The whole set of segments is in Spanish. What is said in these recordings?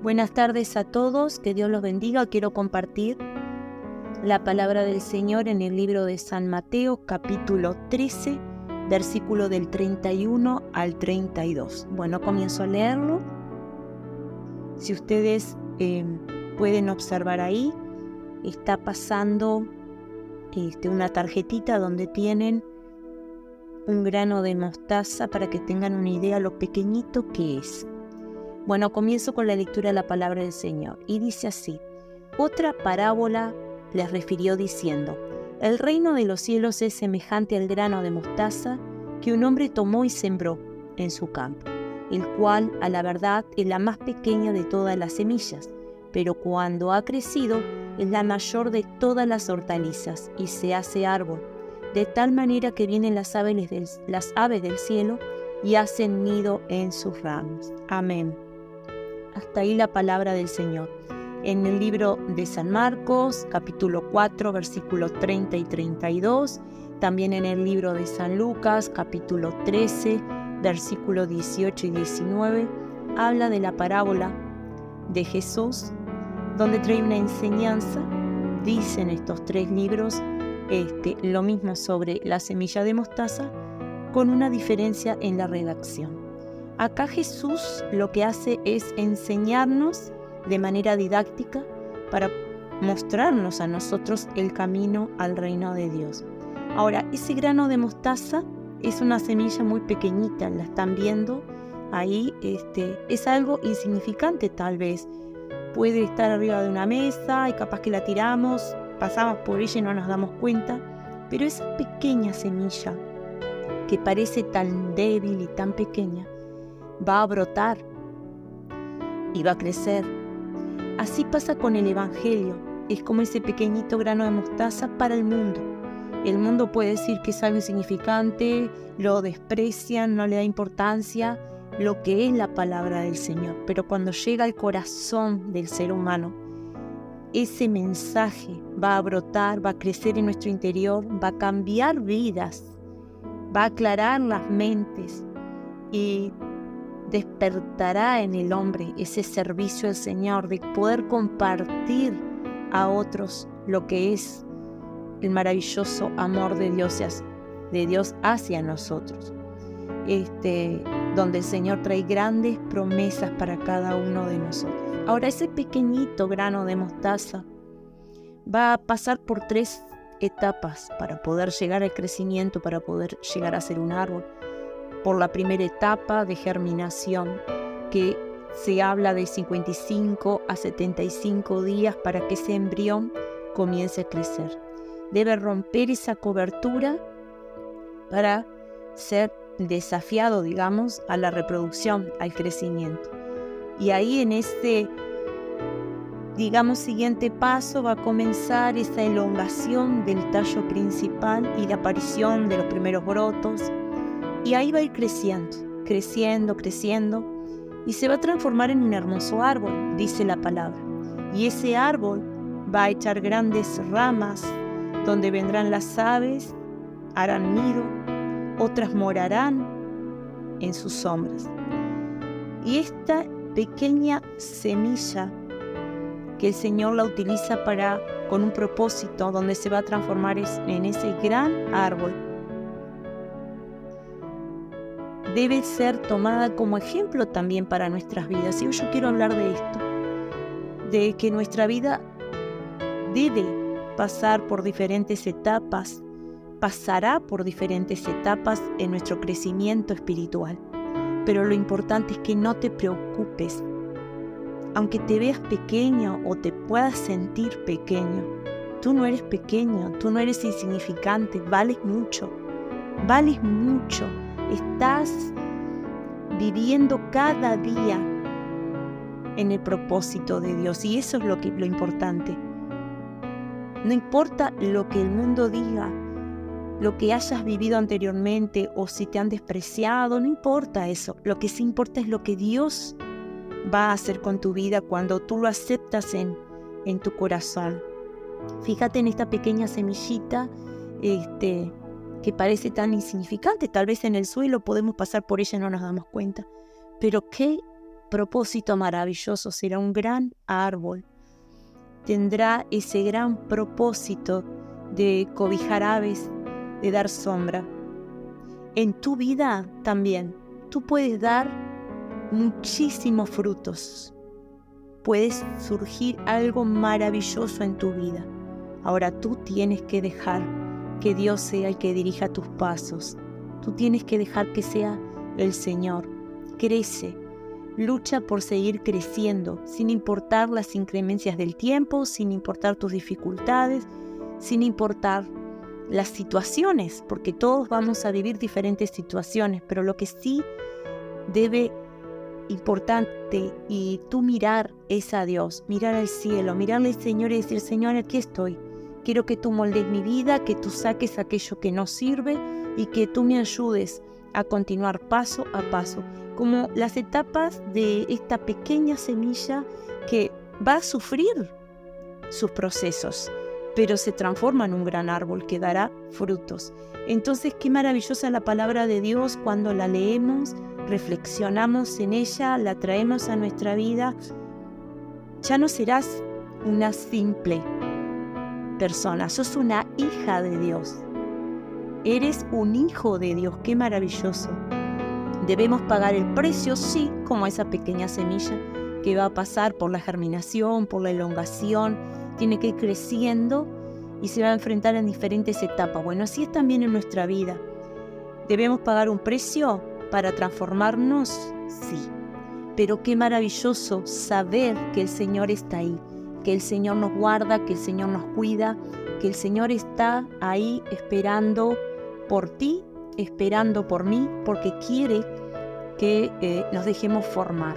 Buenas tardes a todos, que Dios los bendiga. Quiero compartir la palabra del Señor en el libro de San Mateo, capítulo 13, versículo del 31 al 32. Bueno, comienzo a leerlo. Si ustedes pueden observar ahí, está pasando una tarjetita donde tienen un grano de mostaza para que tengan una idea lo pequeñito que es. Bueno, comienzo con la lectura de la palabra del Señor. Y dice así: otra parábola les refirió diciendo: el reino de los cielos es semejante al grano de mostaza que un hombre tomó y sembró en su campo, el cual, a la verdad, es la más pequeña de todas las semillas, pero cuando ha crecido es la mayor de todas las hortalizas y se hace árbol, de tal manera que vienen las aves del cielo y hacen nido en sus ramas. Amén. Hasta ahí la palabra del Señor. En el libro de San Marcos, capítulo 4, versículos 30 y 32. También en el libro de San Lucas, capítulo 13, versículos 18 y 19. Habla de la parábola de Jesús, donde trae una enseñanza. Dicen estos tres libros lo mismo sobre la semilla de mostaza, con una diferencia en la redacción. Acá Jesús lo que hace es enseñarnos de manera didáctica para mostrarnos a nosotros el camino al reino de Dios. Ahora, ese grano de mostaza es una semilla muy pequeñita, la están viendo ahí, es algo insignificante tal vez. Puede estar arriba de una mesa y capaz que la tiramos, pasamos por ella y no nos damos cuenta, pero esa pequeña semilla que parece tan débil y tan pequeña, va a brotar y va a crecer. Así pasa con el Evangelio. Es como ese pequeñito grano de mostaza para el mundo. El mundo puede decir que es algo insignificante, lo desprecian, no le da importancia lo que es la palabra del Señor. Pero cuando llega al corazón del ser humano, ese mensaje va a brotar, va a crecer en nuestro interior, va a cambiar vidas, va a aclarar las mentes y despertará en el hombre ese servicio al Señor, de poder compartir a otros lo que es el maravilloso amor de Dios hacia nosotros. Donde el Señor trae grandes promesas para cada uno de nosotros. Ahora, ese pequeñito grano de mostaza va a pasar por 3 etapas para poder llegar al crecimiento, para poder llegar a ser un árbol. Por la primera etapa de germinación, que se habla de 55 a 75 días para que ese embrión comience a crecer. Debe romper esa cobertura para ser desafiado, digamos, a la reproducción, al crecimiento. Y ahí en este, siguiente paso va a comenzar esa elongación del tallo principal y la aparición de los primeros brotos. Y ahí va a ir creciendo, y se va a transformar en un hermoso árbol, dice la palabra. Y ese árbol va a echar grandes ramas, donde vendrán las aves, harán nido, otras morarán en sus sombras. Y esta pequeña semilla que el Señor la utiliza con un propósito, donde se va a transformar en ese gran árbol, debe ser tomada como ejemplo también para nuestras vidas. Y hoy yo quiero hablar de esto, de que nuestra vida debe pasar por diferentes etapas, pasará por diferentes etapas en nuestro crecimiento espiritual. Pero lo importante es que no te preocupes, aunque te veas pequeño o te puedas sentir pequeño. Tú no eres pequeño, tú no eres insignificante, vales mucho. Estás viviendo cada día en el propósito de Dios, y eso es lo importante. No importa lo que el mundo diga, lo que hayas vivido anteriormente o si te han despreciado, no importa eso. Lo que sí importa es lo que Dios va a hacer con tu vida cuando tú lo aceptas en tu corazón. Fíjate en esta pequeña semillita que parece tan insignificante. Tal vez en el suelo podemos pasar por ella y no nos damos cuenta. Pero qué propósito maravilloso, será un gran árbol. Tendrá ese gran propósito de cobijar aves, de dar sombra. En tu vida también, tú puedes dar muchísimos frutos. Puedes surgir algo maravilloso en tu vida. Ahora tú tienes que dejar que Dios sea el que dirija tus pasos. Tú tienes que dejar que sea el Señor. Crece, lucha por seguir creciendo, sin importar las inclemencias del tiempo, sin importar tus dificultades, sin importar las situaciones, porque todos vamos a vivir diferentes situaciones, pero lo que sí debe importante y tú mirar es a Dios, mirar al cielo, mirarle al Señor y decir: Señor, aquí estoy. Quiero que tú moldes mi vida, que tú saques aquello que no sirve y que tú me ayudes a continuar paso a paso, como las etapas de esta pequeña semilla que va a sufrir sus procesos, pero se transforma en un gran árbol que dará frutos. Entonces, qué maravillosa la palabra de Dios cuando la leemos, reflexionamos en ella, la traemos a nuestra vida. Ya no serás una simple persona, sos una hija de Dios. Eres un hijo de Dios, qué maravilloso. Debemos pagar el precio, sí, como esa pequeña semilla que va a pasar por la germinación, por la elongación, tiene que ir creciendo y se va a enfrentar en diferentes etapas. Bueno, así es también en nuestra vida. ¿Debemos pagar un precio para transformarnos? Sí. Pero qué maravilloso saber que el Señor está ahí, que el Señor nos guarda, que el Señor nos cuida, que el Señor está ahí esperando por ti, esperando por mí, porque quiere que nos dejemos formar.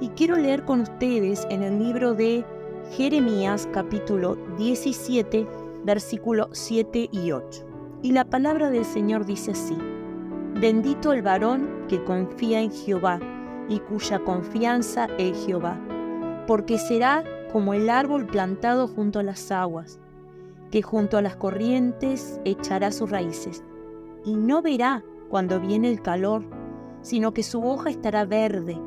Y quiero leer con ustedes en el libro de Jeremías, capítulo 17, versículos 7 y 8. Y la palabra del Señor dice así: Bendito el varón que confía en Jehová y cuya confianza es Jehová, porque será como el árbol plantado junto a las aguas, que junto a las corrientes echará sus raíces, y no verá cuando viene el calor, sino que su hoja estará verde,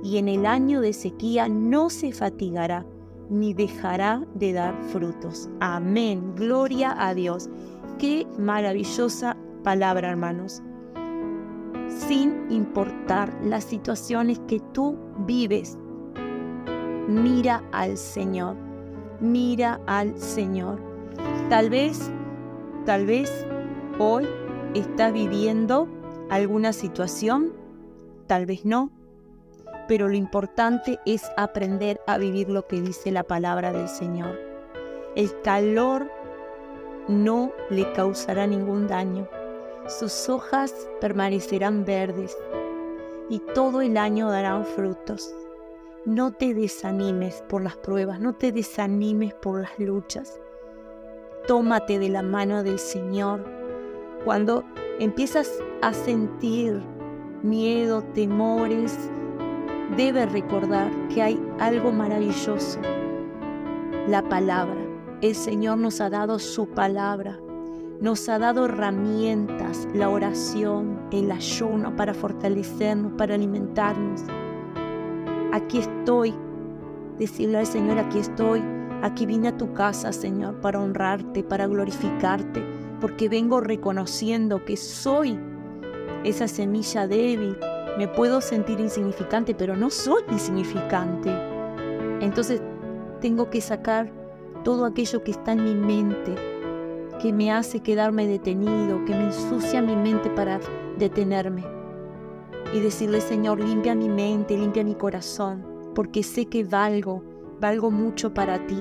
y en el año de sequía no se fatigará, ni dejará de dar frutos. Amén. Gloria a Dios. Qué maravillosa palabra, hermanos. Sin importar las situaciones que tú vives, mira al Señor. Mira al Señor. Tal vez hoy estás viviendo alguna situación, tal vez no, pero lo importante es aprender a vivir lo que dice la palabra del Señor. El calor no le causará ningún daño, sus hojas permanecerán verdes y todo el año darán frutos. No te desanimes por las pruebas, no te desanimes por las luchas. Tómate de la mano del Señor. Cuando empiezas a sentir miedo, temores, debes recordar que hay algo maravilloso. La palabra. El Señor nos ha dado su palabra. Nos ha dado herramientas, la oración, el ayuno para fortalecernos, para alimentarnos. Aquí estoy. Decirle al Señor: aquí estoy. Aquí vine a tu casa, Señor, para honrarte, para glorificarte, porque vengo reconociendo que soy esa semilla débil. Me puedo sentir insignificante, pero no soy insignificante. Entonces tengo que sacar todo aquello que está en mi mente, que me hace quedarme detenido, que me ensucia mi mente para detenerme. Y decirle: Señor, limpia mi mente, limpia mi corazón, porque sé que valgo mucho para ti.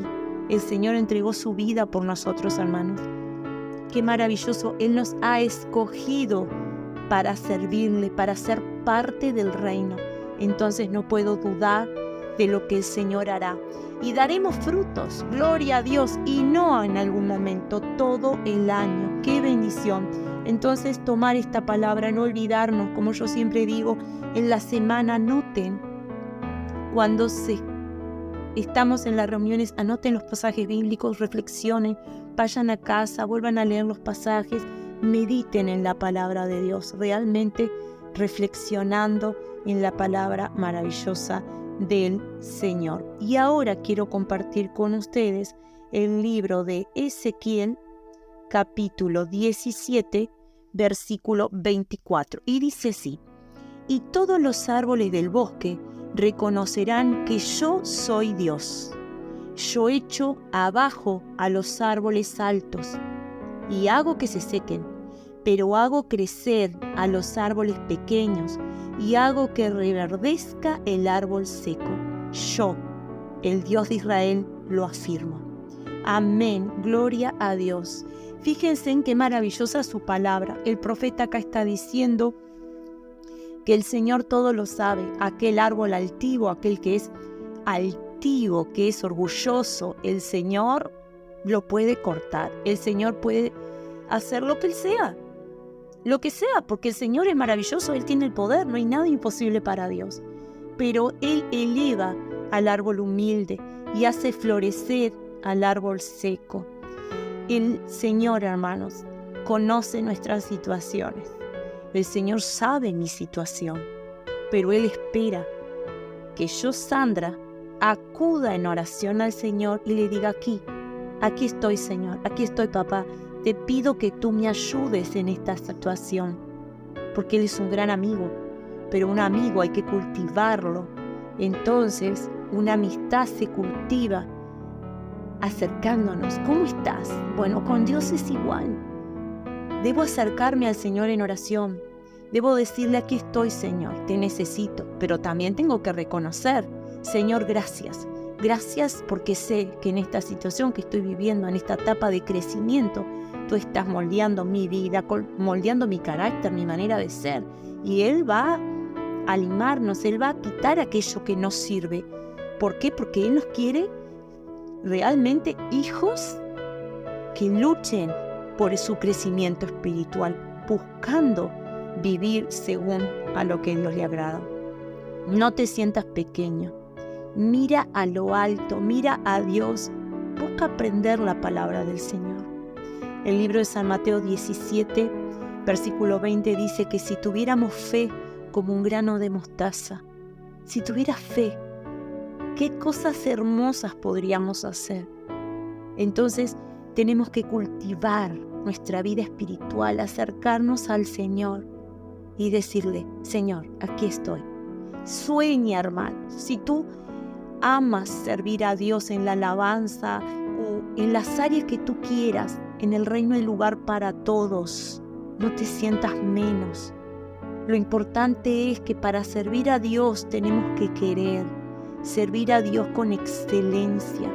El Señor entregó su vida por nosotros, hermanos. Qué maravilloso. Él nos ha escogido para servirle, para ser parte del reino. Entonces no puedo dudar de lo que el Señor hará. Y daremos frutos, gloria a Dios, y no en algún momento, todo el año. ¡Qué bendición! Entonces tomar esta palabra, no olvidarnos, como yo siempre digo, en la semana anoten, cuando estamos en las reuniones, anoten los pasajes bíblicos, reflexionen, vayan a casa, vuelvan a leer los pasajes, mediten en la palabra de Dios. Realmente reflexionando en la palabra maravillosa del Señor. Y ahora quiero compartir con ustedes el libro de Ezequiel, capítulo 17, versículo 24. Y dice así: y todos los árboles del bosque reconocerán que yo soy Dios. Yo echo abajo a los árboles altos y hago que se sequen, pero hago crecer a los árboles pequeños y hago que reverdezca el árbol seco. Yo, el Dios de Israel, lo afirmo. Amén, gloria a Dios. Fíjense en qué maravillosa su palabra. El profeta acá está diciendo que el Señor todo lo sabe. Aquel árbol altivo, aquel que es altivo, que es orgulloso, el Señor lo puede cortar. El Señor puede hacer lo que Él sea. Lo que sea, porque el Señor es maravilloso, Él tiene el poder, no hay nada imposible para Dios. Pero Él eleva al árbol humilde y hace florecer al árbol seco. El Señor, hermanos, conoce nuestras situaciones. El Señor sabe mi situación, pero Él espera que yo, Sandra, acuda en oración al Señor y le diga: aquí estoy, Señor, aquí estoy, papá. Te pido que tú me ayudes en esta situación, porque Él es un gran amigo, pero un amigo hay que cultivarlo. Entonces, una amistad se cultiva acercándonos. ¿Cómo estás? Bueno, con Dios es igual. Debo acercarme al Señor en oración. Debo decirle: aquí estoy, Señor, te necesito. Pero también tengo que reconocer: Señor, gracias. Gracias porque sé que en esta situación que estoy viviendo, en esta etapa de crecimiento, tú estás moldeando mi vida, moldeando mi carácter, mi manera de ser. Y Él va a limarnos, Él va a quitar aquello que no sirve. ¿Por qué? Porque Él nos quiere realmente hijos que luchen por su crecimiento espiritual, buscando vivir según a lo que Dios le agrada. No te sientas pequeño. Mira a lo alto, mira a Dios, busca aprender la palabra del Señor. El libro de San Mateo 17, versículo 20 dice que si tuviéramos fe como un grano de mostaza, si tuvieras fe, ¿qué cosas hermosas podríamos hacer? Entonces tenemos que cultivar nuestra vida espiritual, acercarnos al Señor y decirle: Señor, aquí estoy. Sueña, hermano. Si tú amas servir a Dios en la alabanza o en las áreas que tú quieras, en el reino hay lugar para todos. No te sientas menos. Lo importante es que para servir a Dios tenemos que querer servir a Dios con excelencia.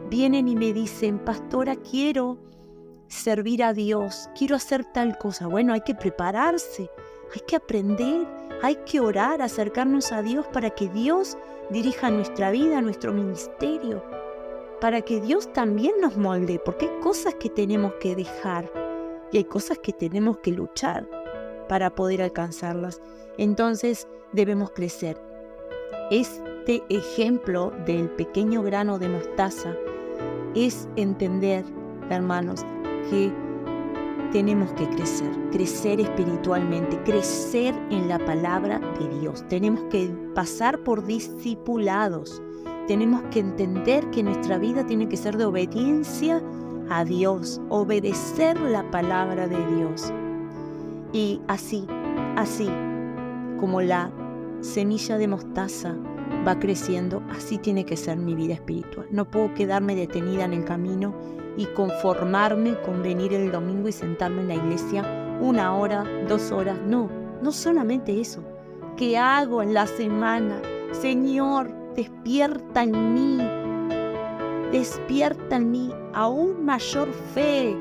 Vienen y me dicen: pastora, quiero servir a Dios, quiero hacer tal cosa. Bueno, hay que prepararse, hay que aprender, hay que orar, acercarnos a Dios para que Dios dirija nuestra vida, nuestro ministerio, para que Dios también nos molde, porque hay cosas que tenemos que dejar y hay cosas que tenemos que luchar para poder alcanzarlas. Entonces debemos crecer. Este ejemplo del pequeño grano de mostaza es entender, hermanos, que tenemos que crecer espiritualmente, crecer en la palabra de Dios. Tenemos que pasar por discipulados. Tenemos que entender que nuestra vida tiene que ser de obediencia a Dios, obedecer la palabra de Dios. Y así como la semilla de mostaza va creciendo, así tiene que ser mi vida espiritual. No puedo quedarme detenida en el camino y conformarme con venir el domingo y sentarme en la iglesia 1 hora, 2 horas. No solamente eso. ¿Qué hago en la semana? Señor, despierta en mí aún mayor fe.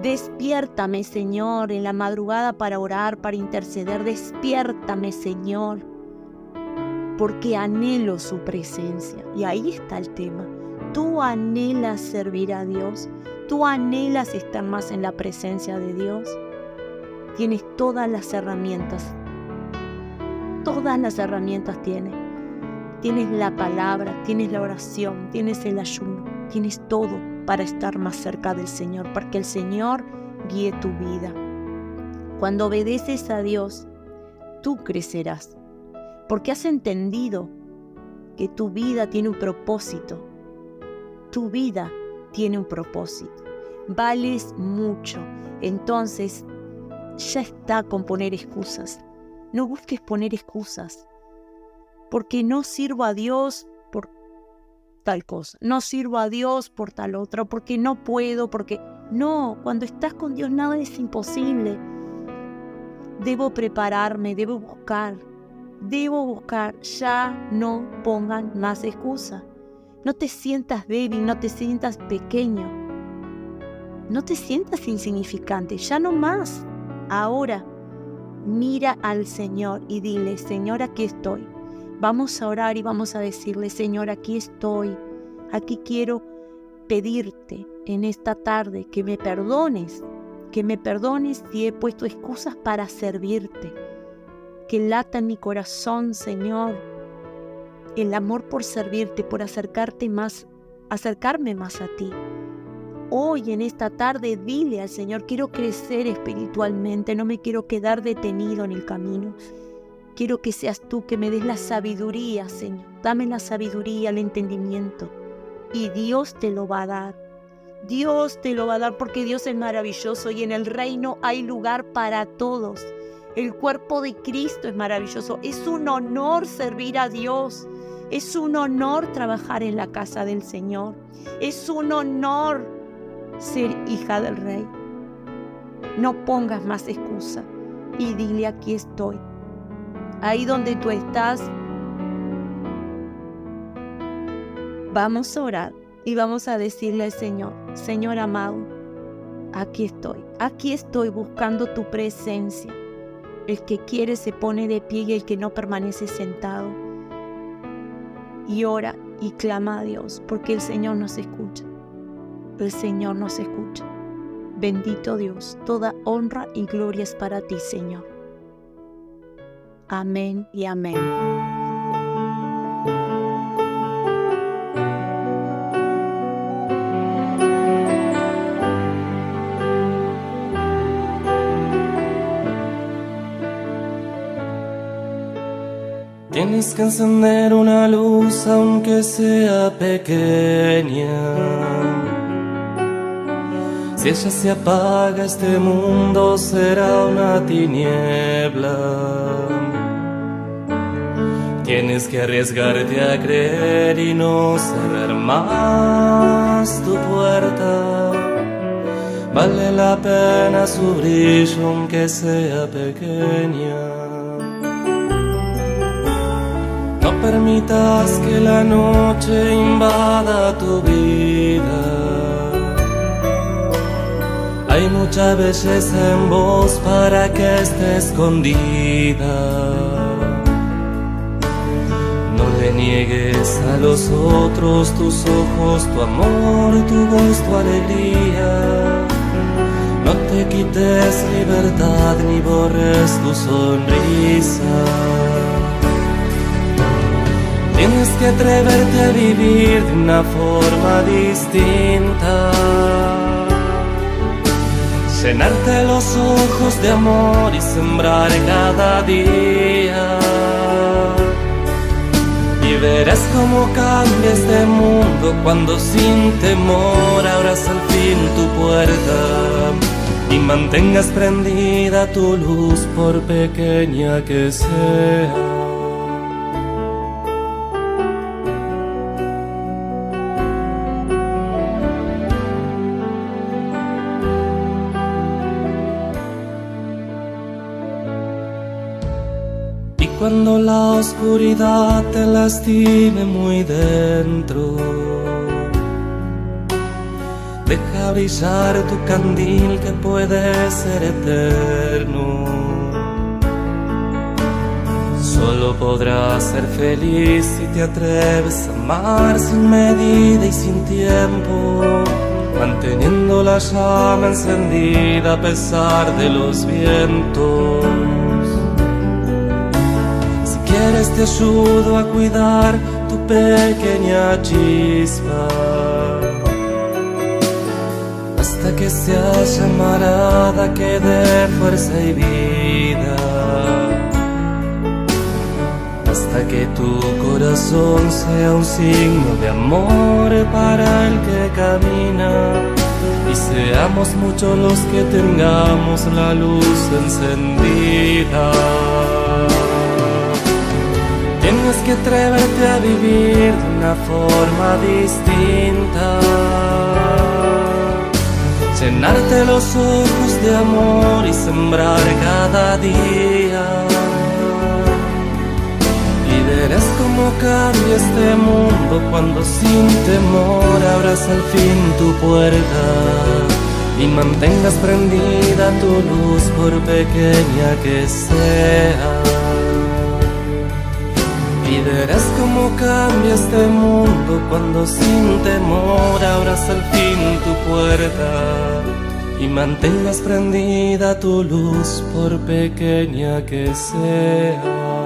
Despiértame, Señor, en la madrugada para orar, para interceder. Despiértame, Señor, porque anhelo su presencia. Y ahí está el tema. Tú anhelas servir a Dios. Tú anhelas estar más en la presencia de Dios. Tienes todas las herramientas. Todas las herramientas tienes. Tienes la palabra, tienes la oración, tienes el ayuno. Tienes todo para estar más cerca del Señor, para que el Señor guíe tu vida. Cuando obedeces a Dios, tú crecerás, porque has entendido que tu vida tiene un propósito. Tu vida tiene un propósito. Vales mucho. Entonces, ya está con poner excusas. No busques poner excusas. Porque no sirvo a Dios por tal cosa. No sirvo a Dios por tal otra. Porque no puedo. Porque no, cuando estás con Dios nada es imposible. Debo prepararme, debo buscar. Ya no pongan más excusas. No te sientas débil, no te sientas pequeño. No te sientas insignificante, ya no más. Ahora, mira al Señor y dile, Señor, aquí estoy. Vamos a orar y vamos a decirle, Señor, aquí estoy. Aquí quiero pedirte en esta tarde que me perdones si he puesto excusas para servirte. Que lata en mi corazón, Señor, el amor por servirte, por acercarme más a ti. Hoy en esta tarde dile al Señor, quiero crecer espiritualmente, no me quiero quedar detenido en el camino. Quiero que seas tú que me des la sabiduría, Señor. Dame la sabiduría, el entendimiento. Y Dios te lo va a dar. Dios te lo va a dar porque Dios es maravilloso y en el reino hay lugar para todos. El cuerpo de Cristo es maravilloso. Es un honor servir a Dios. Es un honor trabajar en la casa del Señor. Es un honor ser hija del Rey. No pongas más excusa y dile, aquí estoy. Ahí donde tú estás, vamos a orar y vamos a decirle al Señor, Señor amado, aquí estoy buscando tu presencia. El que quiere se pone de pie y el que no permanece sentado. Y ora y clama a Dios, porque el Señor nos escucha. El Señor nos escucha. Bendito Dios, toda honra y gloria es para ti, Señor. Amén y amén. Tienes que encender una luz aunque sea pequeña. Si ella se apaga, este mundo será una tiniebla. Tienes que arriesgarte a creer y no cerrar más tu puerta. Vale la pena su brillo aunque sea pequeña. No permitas que la noche invada tu vida. Hay mucha belleza en vos para que esté escondida. No le niegues a los otros tus ojos, tu amor, tu voz, tu alegría. No te quites libertad ni borres tu sonrisa. Tienes que atreverte a vivir de una forma distinta. Llenarte los ojos de amor y sembrar cada día. Y verás cómo cambia este mundo cuando sin temor abras al fin tu puerta y mantengas prendida tu luz por pequeña que sea. Cuando la oscuridad te lastime muy dentro, deja brillar tu candil que puede ser eterno. Solo podrás ser feliz si te atreves a amar sin medida y sin tiempo, manteniendo la llama encendida a pesar de los vientos. Quieres te ayudo a cuidar tu pequeña chispa hasta que sea llamarada que dé fuerza y vida. hasta que tu corazón sea un signo de amor para el que camina, y seamos muchos los que tengamos la luz encendida. Tienes que atreverte a vivir de una forma distinta, llenarte los ojos de amor y sembrar cada día, y verás cómo cambia este mundo cuando sin temor abras al fin tu puerta y mantengas prendida tu luz por pequeña que sea. Y verás cómo cambia este mundo cuando sin temor abras al fin tu puerta y mantengas prendida tu luz por pequeña que sea.